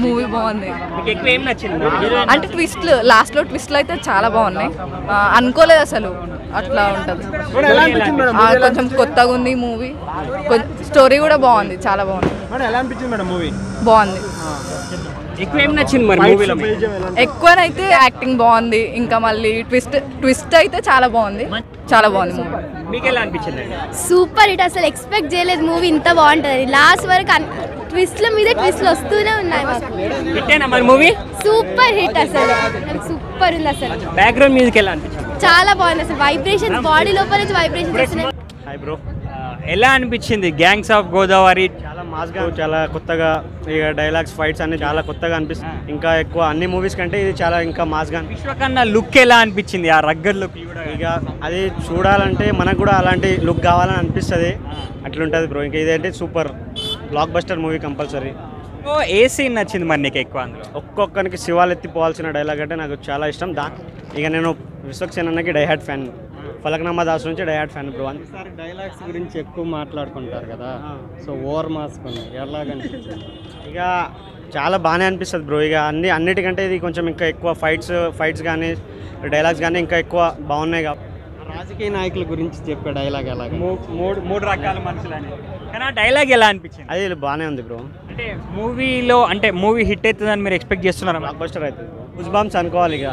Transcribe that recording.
Movie బాగుంది. మీకు ఎక్కువ ఏం నచ్చింది? అంటే ట్విస్ట్లు లాస్ట్లో ట్విస్ట్లు అయితే చాలా బాగున్నాయి. అనుకోలేదు అసలు అట్లా ఉంటుంది. కొంచెం కొత్తగా ఉంది మూవీ. స్టోరీ కూడా బాగుంది, చాలా బాగుంది. ఎలా అనిపించింది మేడం మూవీ? బాగుంది. ఎక్కువ ఏం నచ్చింది మరి మూవీలో? ఎక్కువనైతే యాక్టింగ్ బాగుంది. ఇంకా మళ్ళీ ట్విస్ట్ అయితే చాలా బాగుంది, చాలా బాగుంది మూవీ. మీకు ఎలా అనిపించింది? Super hit. అసలు ఎక్స్పెక్ట్ చేయలేదు మూవీ ఇంత బాగుంటుంది. లాస్ట్ వరకు ట్విస్ట్ల మీద ట్విస్ట్లు వస్తూనే ఉన్నాయి మాకు. హిట్టేనా మరి మూవీ? Super hit. అసలు సూపర్ ఉంది. అసలు బ్యాక్గ్రౌండ్ మ్యూజిక్ ఎలా అనిపించింది? చాలా బాగుంది. అసలు వైబ్రేషన్స్ బాడీ లోపల నుంచి వైబ్రేషన్స్ వస్తున్నాయి. హాయ్ బ్రో, ఎలా అనిపించింది గ్యాంగ్స్ ఆఫ్ గోదావరి? చాలా మాస్గా, చాలా కొత్తగా, ఇక డైలాగ్స్ ఫైట్స్ అన్ని చాలా కొత్తగా అనిపిస్తుంది. ఇంకా ఎక్కువ అన్ని మూవీస్ కంటే ఇది చాలా ఇంకా మాస్గా. విశ్వకన్నా లుక్ ఎలా అనిపించింది? ఆ రగ్గర్ లుక్ ఇక అది చూడాలంటే మనకు కూడా అలాంటి లుక్ కావాలని అనిపిస్తుంది. అట్లుంటుంది బ్రో. ఇంకా ఇదేంటి super blockbuster movie compulsory. ఏ సీన్ నచ్చింది మరి నీకు ఎక్కువ అందులో? ఒక్కొక్కరికి శివాలు ఎత్తిపోవాల్సిన డైలాగ్ అంటే నాకు చాలా ఇష్టం. ఇక నేను విశ్వక్సేన్ అన్నకి డైహార్డ్ ఫ్యాన్. ఫలక్నామా దాస్ నుంచి డైహార్డ్ ఫ్యాన్ బ్రో. ఈసారి డైలాగ్స్ గురించి ఎక్కువ మాట్లాడుకుంటారు కదా, సో ఓవర్ మాస్క్ ఉన్నాయి, ఎలాగనిపించింది? ఇక చాలా బాగానే అనిపిస్తుంది బ్రో. ఇక అన్నిటికంటే ఇది కొంచెం ఇంకా ఎక్కువ ఫైట్స్ కానీ డైలాగ్స్ కానీ ఇంకా ఎక్కువ బాగున్నాయి. రాజకీయ నాయకుల గురించి చెప్పే డైలాగ్ ఎలాగ? మూడు రకాల మనుషులని. కానీ ఆ డైలాగ్ ఎలా అనిపించింది? అది బాగానే ఉంది బ్రో. అంటే మూవీలో అంటే మూవీ హిట్ అవుతుందని మీరు ఎక్స్పెక్ట్ చేస్తున్నారా? బ్లాక్ బస్టర్ అవుతుంది. గుజ్ బాంబ్స్ అనుకోవాలి. ఇక